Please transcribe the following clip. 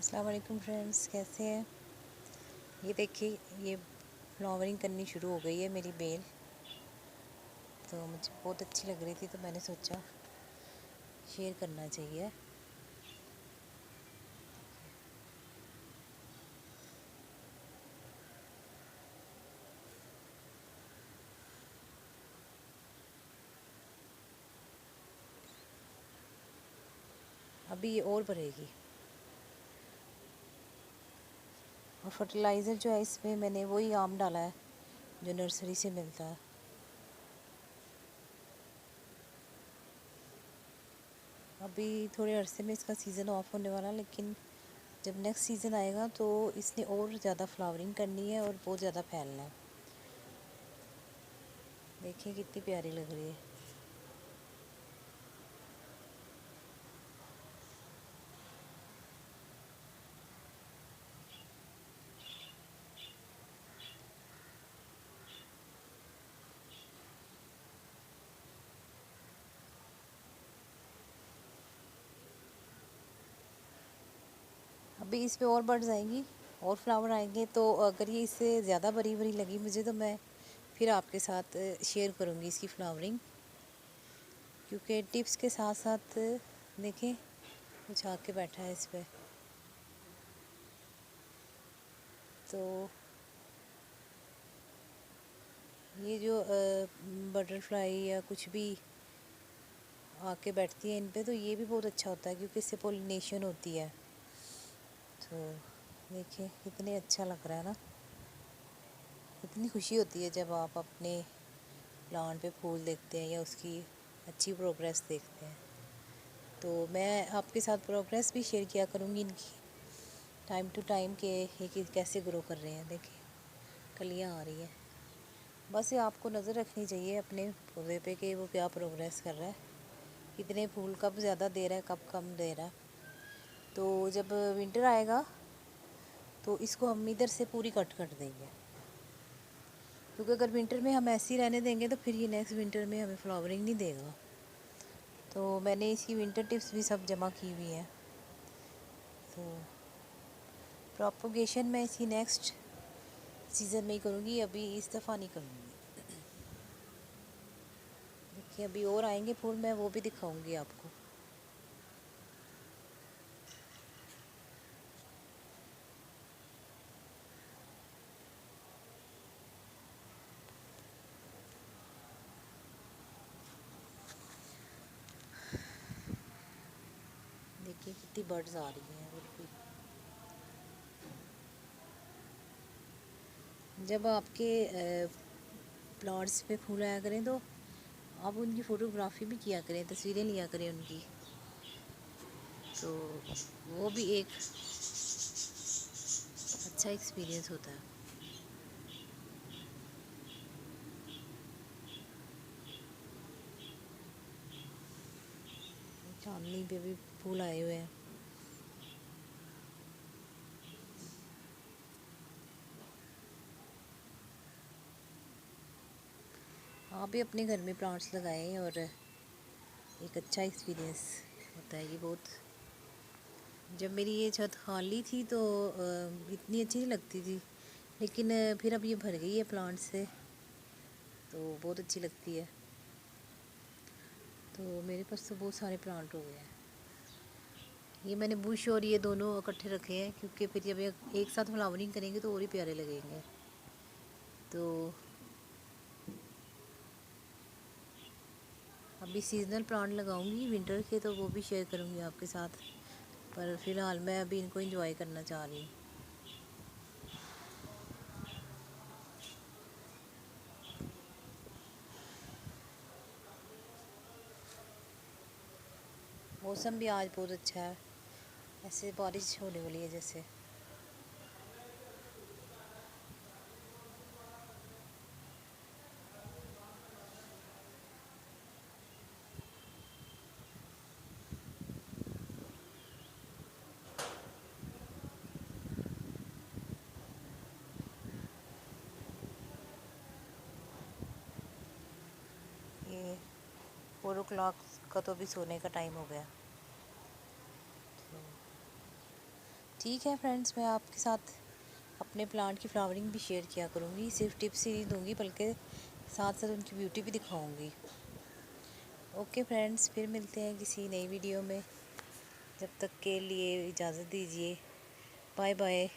अस्सलाम वालेकुम फ्रेंड्स, कैसे हैं। ये देखिए, ये फ्लावरिंग करनी शुरू हो गई है मेरी बेल। तो मुझे बहुत अच्छी लग रही थी, तो मैंने सोचा शेयर करना चाहिए। अभी ये और बढ़ेगी। और फर्टिलाइज़र जो है इसमें मैंने वही आम डाला है जो नर्सरी से मिलता है। अभी थोड़े अरसे में इसका सीज़न ऑफ होने वाला, लेकिन जब नेक्स्ट सीज़न आएगा तो इसने और ज़्यादा फ्लावरिंग करनी है और बहुत ज़्यादा फैलना है। देखिए कितनी प्यारी लग रही है। अभी इस पे और बर्ड्स आएंगी और फ्लावर आएंगे, तो अगर ये इससे ज़्यादा बड़ी बड़ी लगी मुझे, तो मैं फिर आपके साथ शेयर करूँगी इसकी फ्लावरिंग। क्योंकि टिप्स के साथ साथ देखें कुछ आके बैठा है इस पे। तो ये जो बटरफ्लाई या कुछ भी आके बैठती है इन पे, तो ये भी बहुत अच्छा होता है क्योंकि इससे पोलिनेशन होती है। तो देखिए कितने अच्छा लग रहा है ना। इतनी खुशी होती है जब आप अपने प्लांट पे फूल देखते हैं या उसकी अच्छी प्रोग्रेस देखते हैं। तो मैं आपके साथ प्रोग्रेस भी शेयर किया करूँगी इनकी टाइम टू टाइम, के ये कैसे ग्रो कर रहे हैं। देखिए कलियाँ आ रही हैं। बस ये आपको नज़र रखनी चाहिए अपने पौधे पे कि वो क्या प्रोग्रेस कर रहा है, कितने फूल कब ज़्यादा दे रहा है, कब कम दे रहा है। तो जब विंटर आएगा तो इसको हम इधर से पूरी कट कर देंगे, क्योंकि अगर विंटर में हम ऐसे ही रहने देंगे तो फिर ये नेक्स्ट विंटर में हमें फ्लावरिंग नहीं देगा। तो मैंने इसकी विंटर टिप्स भी सब जमा की हुई हैं। तो प्रोपोगेशन मैं इसकी नेक्स्ट सीज़न में ही करूँगी, अभी इस दफ़ा नहीं करूँगी। देखिए अभी और आएंगे फूल, मैं वो भी दिखाऊंगी आपको। देखिए कितनी बर्ड्स आ रही हैं बिल्कुल। जब आपके प्लांट्स पे फूल आया करें तो आप उनकी फ़ोटोग्राफी भी किया करें, तस्वीरें लिया करें उनकी। तो वो भी एक अच्छा एक्सपीरियंस होता है। चांदनी पे भी फूल आए हुए हैं। आप भी अपने घर में प्लांट्स लगाएं और एक अच्छा एक्सपीरियंस होता है ये बहुत। जब मेरी ये छत खाली थी तो इतनी अच्छी नहीं लगती थी, लेकिन फिर अब ये भर गई है प्लांट से, तो बहुत अच्छी लगती है। तो मेरे पास तो बहुत सारे प्लांट हो गए हैं। ये मैंने बुश और ये दोनों इकट्ठे रखे हैं, क्योंकि फिर जब एक साथ फ्लावरिंग करेंगे तो और ही प्यारे लगेंगे। तो अभी सीजनल प्लांट लगाऊंगी विंटर के, तो वो भी शेयर करूंगी आपके साथ। पर फ़िलहाल मैं अभी इनको एंजॉय करना चाह रही हूँ। मौसम भी आज बहुत अच्छा है, ऐसे बारिश होने वाली है जैसे। ये 4 o'clock का तो अभी सोने का टाइम हो गया। ठीक है फ्रेंड्स, मैं आपके साथ अपने प्लांट की फ्लावरिंग भी शेयर किया करूँगी, सिर्फ टिप्स ही नहीं दूँगी बल्कि साथ साथ उनकी ब्यूटी भी दिखाऊँगी। ओके फ्रेंड्स, फिर मिलते हैं किसी नई वीडियो में। जब तक के लिए इजाज़त दीजिए। Bye bye.